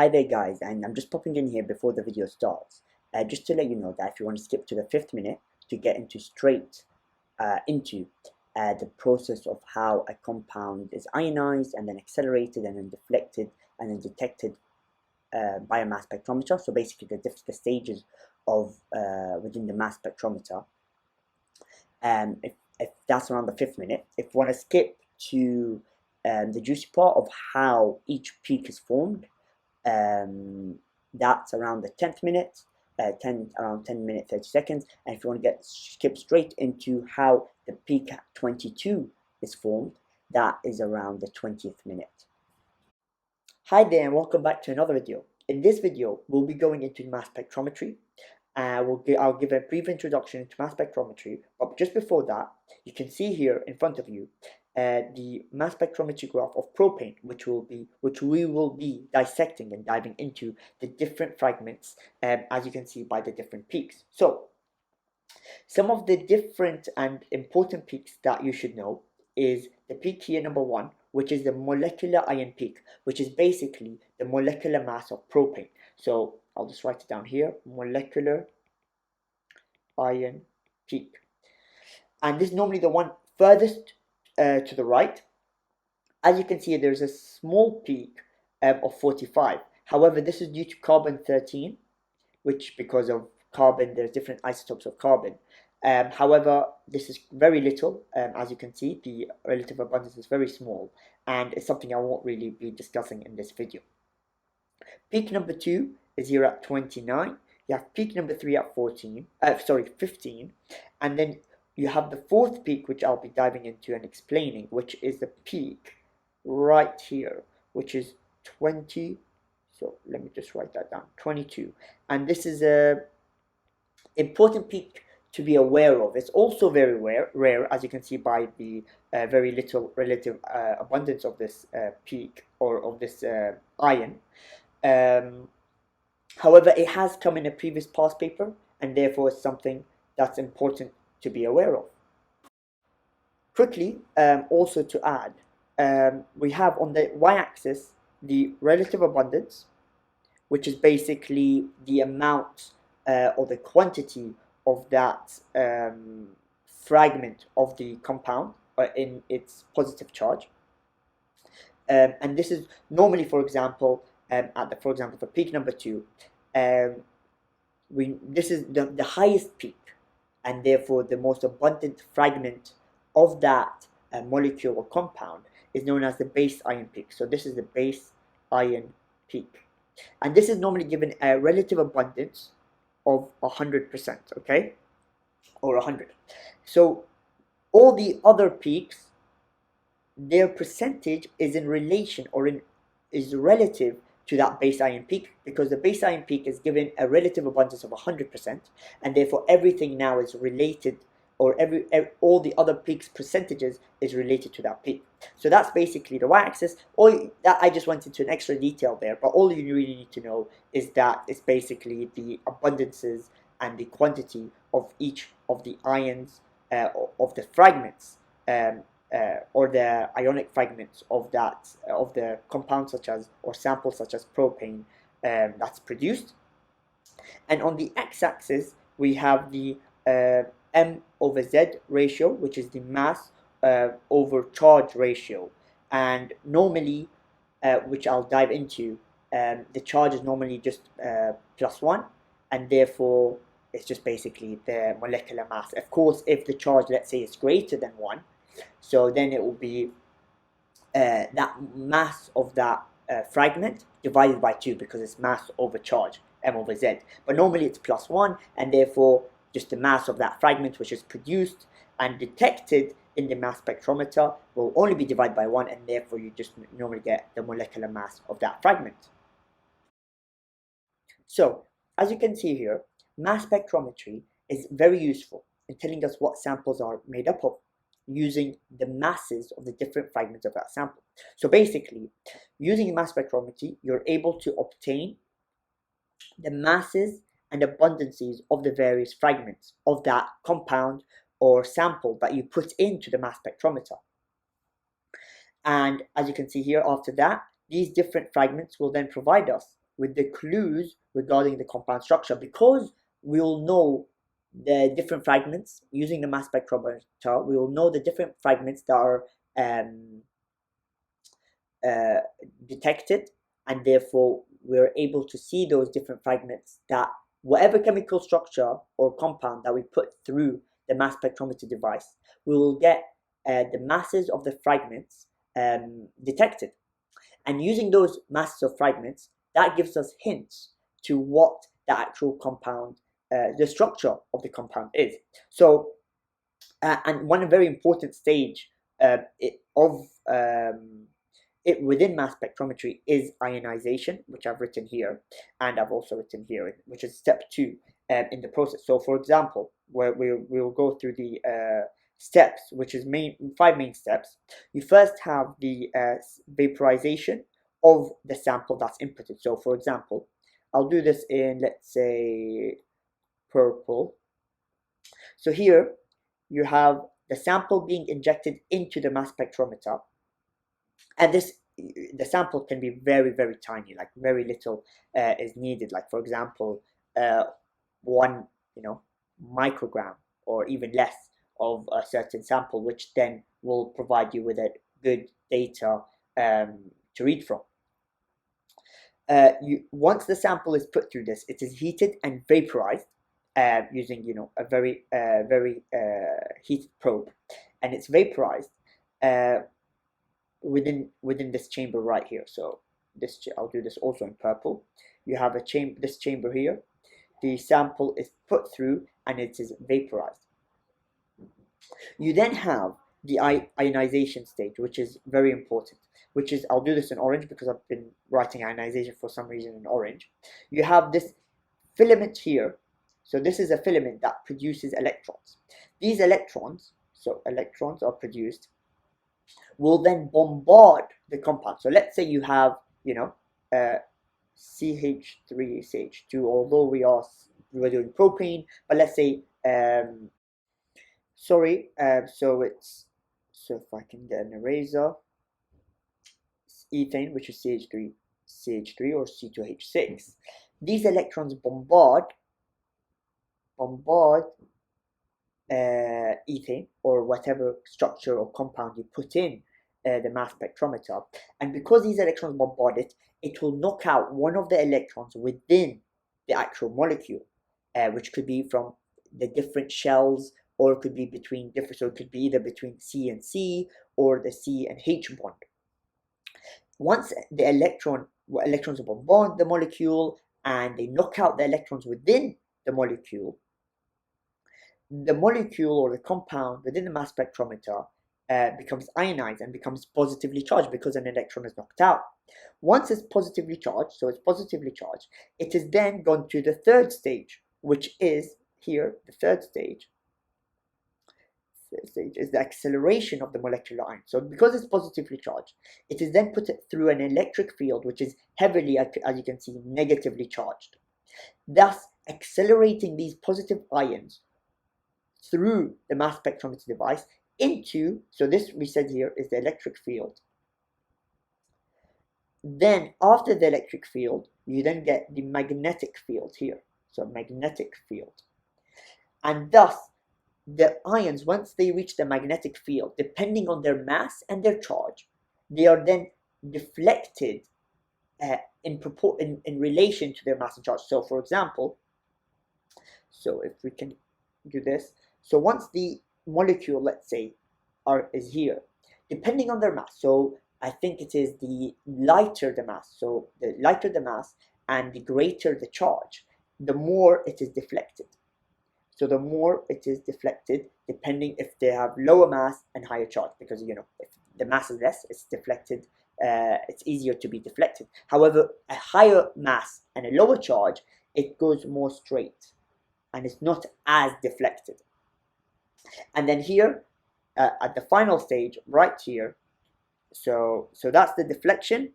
Hi there guys, and I'm just popping in here before the video starts, just to let you know that if you want to skip to the 5th minute to get straight into the process of how a compound is ionized and then accelerated and then deflected and then detected by a mass spectrometer. So basically the stages of within the mass spectrometer. If that's around the 5th minute, if you want to skip to the juicy part of how each peak is formed, that's around the 10th minute, around 10 minutes 30 seconds. And if you want to skip straight into how the peak at 22 is formed, that is around the 20th minute. Hi there and welcome back to another video. In this video we'll be going into mass spectrometry. I'll give a brief introduction into mass spectrometry, but just before that, you can see here in front of you the mass spectrometry graph of propane, which we will be dissecting and diving into the different fragments, as you can see by the different peaks. So, some of the different and important peaks that you should know is the peak here, number 1, which is the molecular ion peak, which is basically the molecular mass of propane. So I'll just write it down here, molecular ion peak. And this is normally the one furthest to the right. As you can see, there's a small peak of 45. However, this is due to carbon-13, which because of carbon, there's different isotopes of carbon. However, this is very little. As you can see, the relative abundance is very small, and it's something I won't really be discussing in this video. Peak number 2 is here at 29. You have peak number 3 at 15, and then you have the 4th peak, which I'll be diving into and explaining, which is the peak right here, which is 20. So let me just write that down, 22. And this is a important peak to be aware of. It's also very rare, as you can see by the very little relative abundance of this peak or of this ion. However, it has come in a previous past paper, and therefore it's something that's important to be aware of. Quickly, also to add, we have on the y-axis the relative abundance, which is basically the amount or the quantity of that fragment of the compound in its positive charge. And this is normally, for example, for peak number 2, this is the highest peak, and therefore the most abundant fragment of that molecule or compound is known as the base ion peak. So this is the base ion peak, and this is normally given a relative abundance of 100%, okay, or 100. So all the other peaks, their percentage is in relation or is relative to that base ion peak, because the base ion peak is given a relative abundance of 100%, and therefore everything now is related, or all the other peaks percentages is related to that peak. So that's basically the y-axis. I just went into an extra detail there, but all you really need to know is that it's basically the abundances and the quantity of each of the ions of the fragments, or the ionic fragments of the compound or samples such as propane that's produced. And on the x-axis we have the m/z ratio, which is the mass over charge ratio, and normally, which I'll dive into, the charge is normally just +1, and therefore it's just basically the molecular mass. Of course, if the charge, let's say, is greater than 1, so then it will be that mass of that fragment divided by 2, because it's mass over charge, m/z. But normally it's +1, and therefore just the mass of that fragment which is produced and detected in the mass spectrometer will only be divided by 1, and therefore you just normally get the molecular mass of that fragment. So, as you can see here, mass spectrometry is very useful in telling us what samples are made up of, using the masses of the different fragments of that sample. So basically, using mass spectrometry, you're able to obtain the masses and abundances of the various fragments of that compound or sample that you put into the mass spectrometer. And as you can see here, after that, these different fragments will then provide us with the clues regarding the compound structure, because we'll know the different fragments using the mass spectrometer. We will know the different fragments that are detected, and therefore we're able to see those different fragments, that whatever chemical structure or compound that we put through the mass spectrometer device, we will get the masses of the fragments detected. And using those masses of fragments, that gives us hints to what the actual compound, the structure of the compound is. So, and one very important stage of it within mass spectrometry is ionization, which I've written here, and I've also written here, which is step 2 in the process. So, for example, where we'll go through the steps, which is 5 main steps. You first have the vaporization of the sample that's inputted. So, for example, I'll do this in, let's say, purple. So here you have the sample being injected into the mass spectrometer, and the sample can be very, very tiny, like very little is needed. Like, for example, 1 microgram or even less of a certain sample, which then will provide you with a good data to read from. Once the sample is put through this, it is heated and vaporized using a very heated probe, and it's vaporized within this chamber right here. So I'll do this also in purple. You have this chamber here. The sample is put through and it is vaporized. You then have the ionization stage, which is very important, which is, I'll do this in orange because I've been writing ionization for some reason in orange. You have this filament here. So this is a filament that produces electrons. These electrons, so electrons are produced, will then bombard the compound. So let's say you have, CH3CH2, although we're doing propane, but let's say, so if I can get an eraser, it's ethane, which is CH3 or C2H6. These electrons bombard ethane or whatever structure or compound you put in the mass spectrometer, and because these electrons bombard it, it will knock out one of the electrons within the actual molecule, which could be from the different shells, or it could be between different, so it could be either between C and C or the C and H bond. Once the electrons bombard the molecule and they knock out the electrons within the molecule or the compound within the mass spectrometer becomes ionized and becomes positively charged because an electron is knocked out. Once it's positively charged, it is then gone to the third stage, which is here. The third stage is the acceleration of the molecular ion. So because it's positively charged, it is then put through an electric field, which is heavily, as you can see, negatively charged, thus accelerating these positive ions through the mass spectrometer device into, so this we said here is the electric field. Then after the electric field, you then get the magnetic field here. So magnetic field. And thus, the ions, once they reach the magnetic field, depending on their mass and their charge, they are then deflected in relation to their mass and charge. So for example, so if we can do this, so once the molecule, let's say, is here, depending on their mass, so I think it is the lighter the mass, so the lighter the mass and the greater the charge, the more it is deflected. So the more it is deflected, depending if they have lower mass and higher charge, because if the mass is less, it's deflected. It's easier to be deflected. However, a higher mass and a lower charge, it goes more straight, and it's not as deflected. And then here, at the final stage, right here, so that's the deflection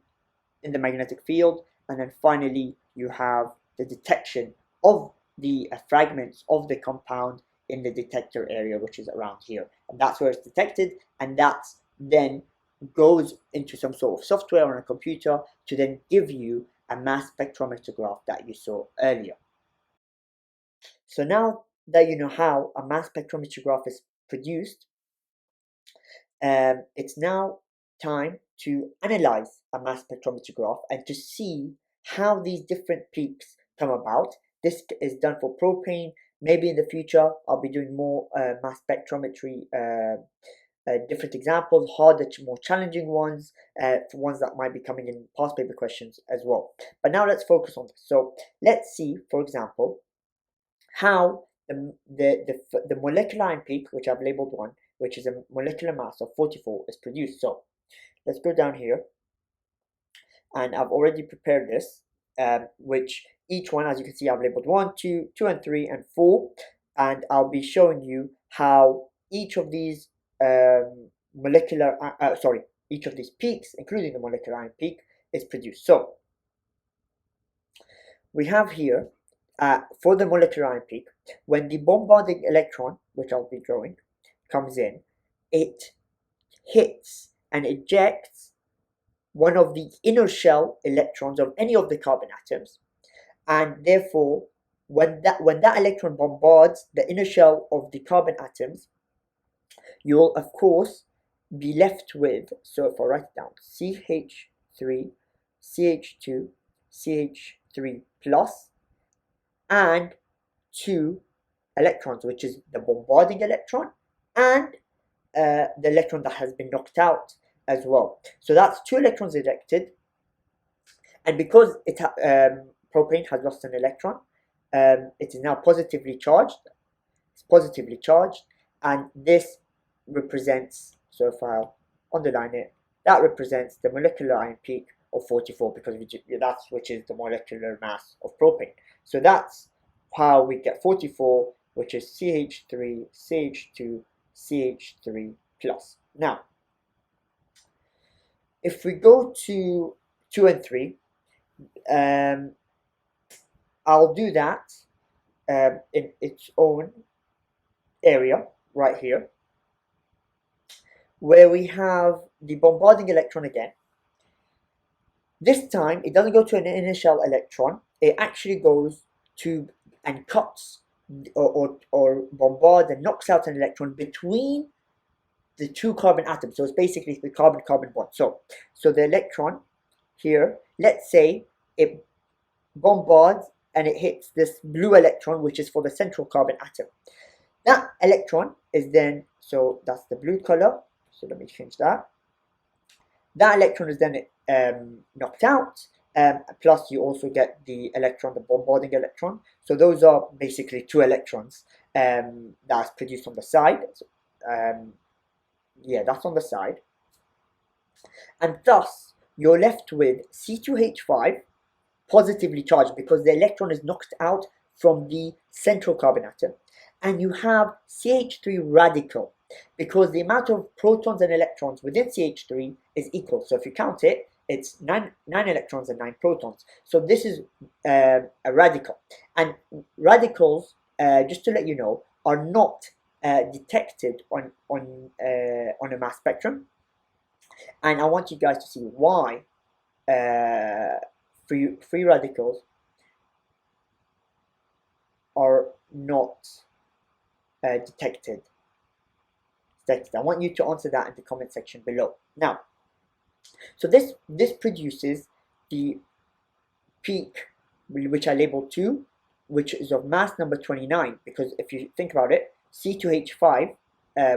in the magnetic field, and then finally you have the detection of the fragments of the compound in the detector area, which is around here, and that's where it's detected, and that's then goes into some sort of software on a computer to then give you a mass spectrometer graph that you saw earlier. So now that you know how a mass spectrometry graph is produced, it's now time to analyze a mass spectrometry graph and to see how these different peaks come about. This is done for propane. Maybe in the future I'll be doing more mass spectrometry different examples, harder, more challenging ones, ones that might be coming in past paper questions as well. But now let's focus on this. So let's see, for example, how the molecular ion peak, which I've labeled 1, which is a molecular mass of 44, is produced. So let's go down here, and I've already prepared this, which each one, as you can see, I've labeled 1, 2, 2 and 3, and 4, and I'll be showing you how each of these each of these peaks, including the molecular ion peak, is produced. So we have here, for the molecular ion peak, when the bombarding electron, which I'll be drawing, comes in, it hits and ejects one of the inner shell electrons of any of the carbon atoms, and therefore when that electron bombards the inner shell of the carbon atoms, you will of course be left with, so if I write it down, CH3, CH2, CH3 plus, and 2 electrons, which is the bombarding electron and the electron that has been knocked out as well. So that's 2 electrons ejected, and because propane has lost an electron, it is now positively charged. It's positively charged, and this represents, so if I'll underline it, that represents the molecular ion peak of 44, because that's which is the molecular mass of propane. So that's how we get 44, which is CH3, CH2, CH3 plus. Now, if we go to 2 and 3, I'll do that in its own area right here, where we have the bombarding electron again. This time it doesn't go to an inner shell electron, it actually goes to and cuts or bombards and knocks out an electron between the 2 carbon atoms. So it's basically the carbon-carbon bond. So the electron here, let's say it bombards and it hits this blue electron, which is for the central carbon atom. That electron is then, so that's the blue color, so let me change that. That electron is then knocked out, plus you also get the electron, the bombarding electron. So those are basically 2 electrons that's produced on the side. Yeah, that's on the side. And thus, you're left with C2H5 positively charged because the electron is knocked out from the central carbon atom. And you have CH3 radical because the amount of protons and electrons within CH3 is equal. So if you count it, it's 9 electrons and 9 protons. So this is a radical. And radicals, just to let you know, are not detected on a mass spectrum. And I want you guys to see why free radicals are not detected. I want you to answer that in the comment section below. Now, so this produces the peak, which I labeled 2, which is of mass number 29, because if you think about it, C2H5,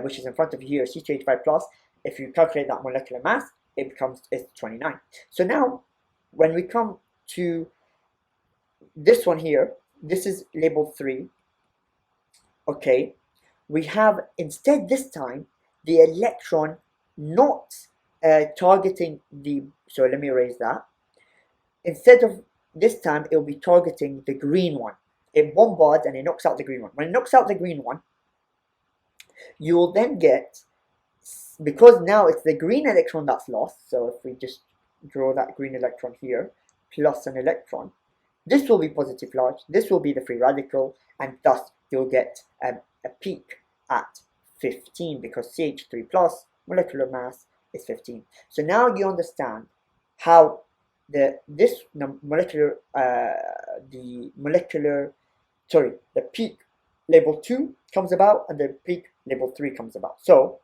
which is in front of you here, C2H5 plus, if you calculate that molecular mass, it's 29. So now, when we come to this one here, this is labeled 3. Okay, we have instead this time the electron not targeting the, so let me erase that. Instead of this time, it will be targeting the green one. It bombards and it knocks out the green one. When it knocks out the green one, you will then get, because now it's the green electron that's lost, so if we just draw that green electron here, plus an electron, this will be positive charge, this will be the free radical, and thus you'll get a peak at 15, because CH3 plus molecular mass is 15. So now you understand how the peak label 2 comes about, and the peak label 3 comes about. So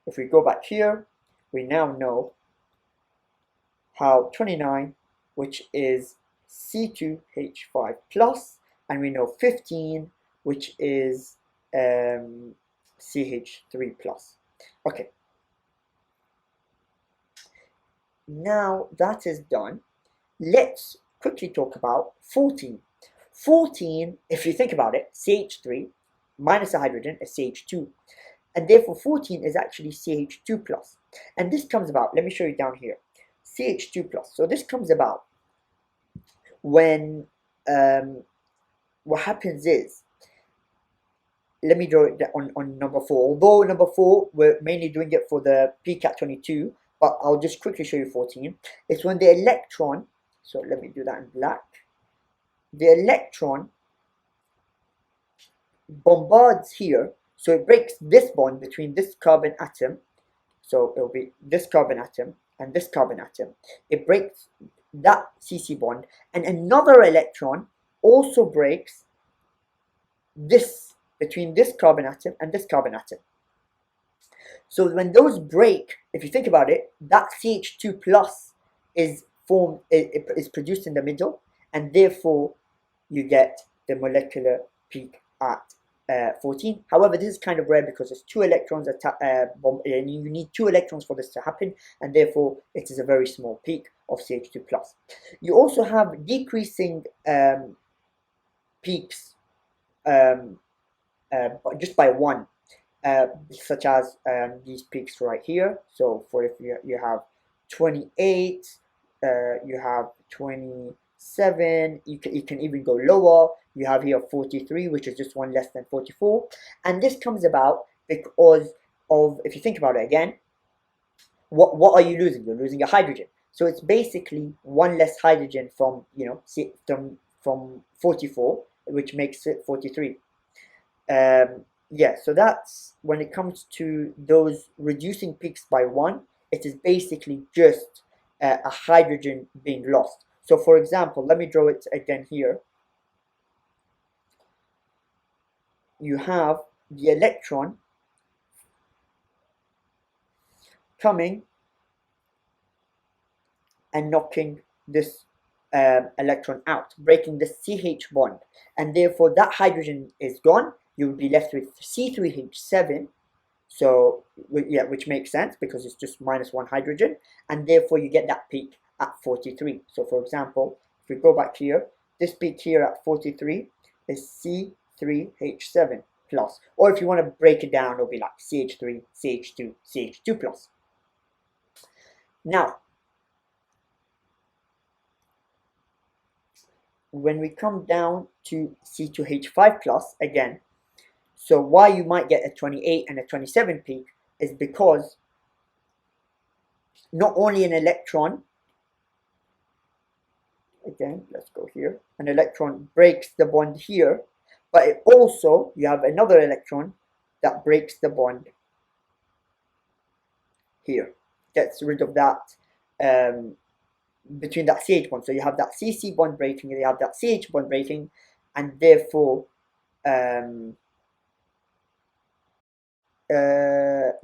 if we go back here, we now know how 29, which is C2H5 plus, and we know 15, which is CH3 plus. Okay, now that is done, let's quickly talk about 14. 14, if you think about it, CH3 minus a hydrogen is CH2, and therefore 14 is actually CH2 plus. And this comes about, let me show you down here, CH2 plus. So this comes about when what happens is, let me draw it on number 4. Although number 4, we're mainly doing it for the peak at 22, but I'll just quickly show you 14. It's when the electron, so let me do that in black. The electron bombards here, so it breaks this bond between this carbon atom. So it'll be this carbon atom and this carbon atom. It breaks that CC bond, and another electron also breaks this between this carbon atom and this carbon atom. So when those break, if you think about it, that CH2 plus is formed, it is produced in the middle, and therefore you get the molecular peak at 14. However, this is kind of rare because there's 2 electrons and you need 2 electrons for this to happen, and therefore it is a very small peak of CH2 plus. You also have decreasing peaks just by 1, such as these peaks right here. So for if you have 28, you have 27, you can even go lower. You have here 43, which is just 1 less than 44, and this comes about because of, if you think about it again, what are you losing? You're losing a hydrogen. So it's basically 1 less hydrogen from, you know, from 44, which makes it 43. Yeah, so that's when it comes to those reducing peaks by 1, it is basically just a hydrogen being lost. So for example, let me draw it again here. You have the electron coming and knocking this electron out, breaking the CH bond, and therefore that hydrogen is gone. You will be left with C3H7, so yeah, which makes sense because it's just minus 1 hydrogen, and therefore you get that peak at 43. So for example, if we go back here, this peak here at 43 is C3H7 plus, or if you want to break it down, it'll be like CH3, CH2, CH2 plus. Now, when we come down to C2H5 plus again, so why you might get a 28 and a 27 peak is because not only an electron, again, let's go here, an electron breaks the bond here, but it also, you have another electron that breaks the bond here, gets rid of that between that CH bond. So you have that CC bond breaking, you have that CH bond breaking, and therefore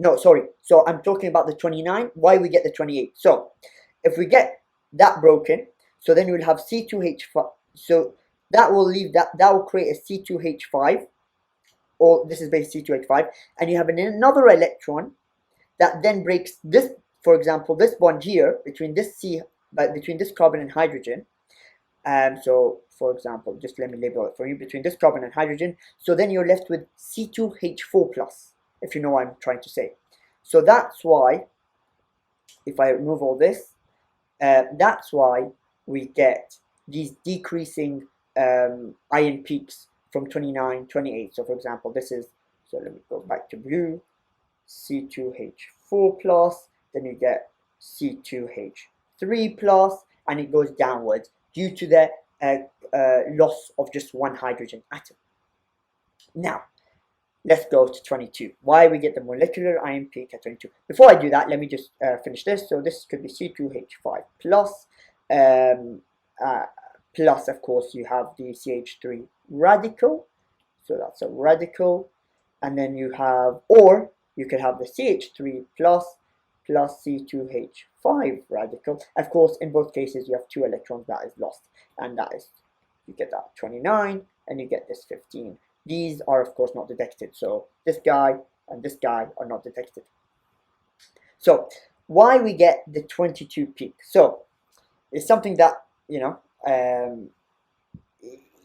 no, sorry, so I'm talking about the 29, why we get the 28. So if we get that broken, so then we'll have C2H5, so that will leave that will create a C2H5, or this is basically C2H5, and you have another electron that then breaks this, for example, this bond here between this between this carbon and hydrogen. So for example, just let me label it for you, between this carbon and hydrogen. So then you're left with C2H4 plus, if you know what I'm trying to say. So that's why, if I remove all this, that's why we get these decreasing ion peaks from 29, 28. So for example, this is, so let me go back to blue, C2H4 plus, then you get C2H3 plus, and it goes downwards due to the loss of just 1 hydrogen atom. Now, let's go to 22. Why we get the molecular ion peak at 22. Before I do that, let me just finish this. So this could be C2H5 plus, plus of course you have the CH3 radical, so that's a radical, and then you have, or you could have the CH3 plus C2H5 radical. Of course, in both cases you have 2 electrons that is lost, and that is, you get that 29 and you get this 15. These are of course not detected, so this guy and this guy are not detected. So why we get the 22 peak? So it's something that, you know,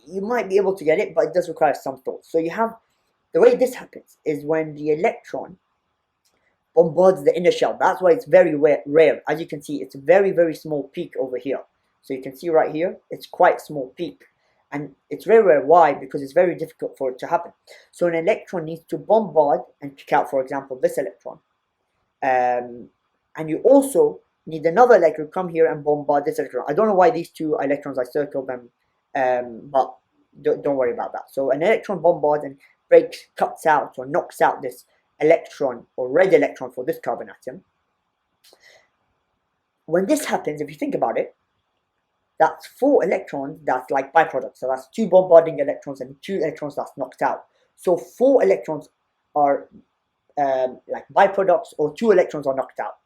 you might be able to get it, but it does require some thought. So you have, the way this happens is when the electron bombards the inner shell. That's why it's very rare. As you can see, it's a very, very small peak over here. So you can see right here, it's quite small peak. And it's very rare. Why? Because it's very difficult for it to happen. So an electron needs to bombard and pick out, for example, this electron. And you also need another electron come here and bombard this electron. I don't know why these 2 electrons, I circled them, but don't worry about that. So an electron bombards and breaks, cuts out or knocks out this electron or red electron for this carbon atom. When this happens, if you think about it, that's 4 electrons that's like byproducts. So that's 2 bombarding electrons and 2 electrons that's knocked out. So 4 electrons are like byproducts, or 2 electrons are knocked out.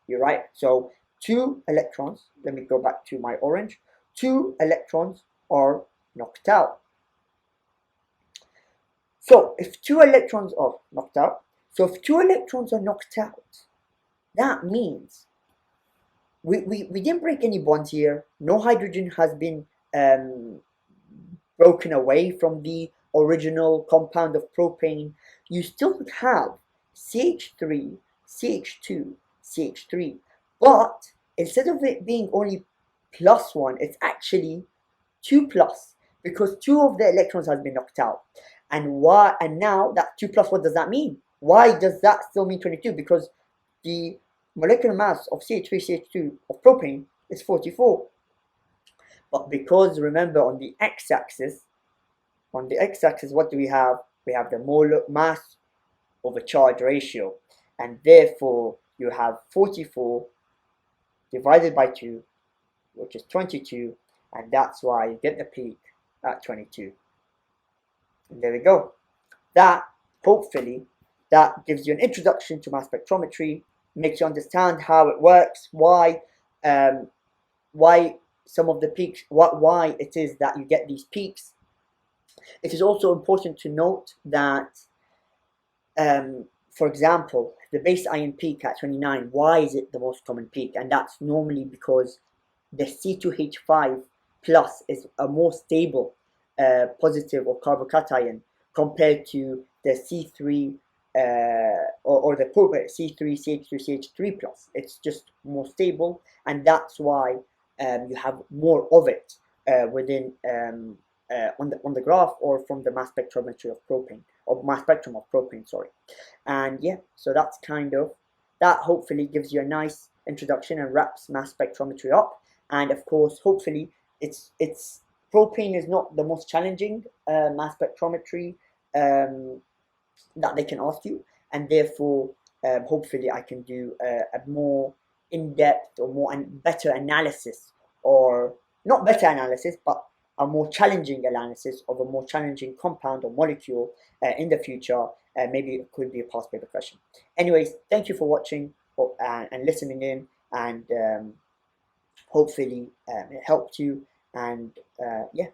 You're right. So 2 electrons, let me go back to my orange, 2 electrons are knocked out. So if 2 electrons are knocked out, that means we didn't break any bonds here. No hydrogen has been broken away from the original compound of propane. You still have CH3, CH2, CH3, but instead of it being only +1, it's actually 2 plus, because 2 of the electrons has been knocked out. And why? And now that 2 plus, what does that mean? Why does that still mean 22? Because the molecular mass of CH3, CH2 of propane is 44. But because, remember, on the x-axis, what do we have? We have the molar mass over charge ratio. And therefore, you have 44 divided by 2, which is 22. And that's why you get the peak at 22. And there we go. That, hopefully, that gives you an introduction to mass spectrometry, makes you understand how it works, why some of the peaks, why it is that you get these peaks. It is also important to note that, for example, the base ion peak at 29, why is it the most common peak? And that's normally because the C2H5 plus is a more stable positive or carbocation compared to the C3 or the C3, CH3, CH3 plus. It's just more stable, and that's why you have more of it within on the graph, or from the mass spectrometry of propane, or mass spectrum of propane, sorry. And yeah, so that's kind of, that hopefully gives you a nice introduction and wraps mass spectrometry up. And of course, hopefully, it's propane is not the most challenging mass spectrometry that they can ask you, and therefore hopefully I can do a more in-depth or more and better analysis, or not better analysis, but a more challenging analysis of a more challenging compound or molecule in the future. Maybe it could be a past paper question. Anyways, thank you for watching and listening in, and hopefully it helped you. And yeah.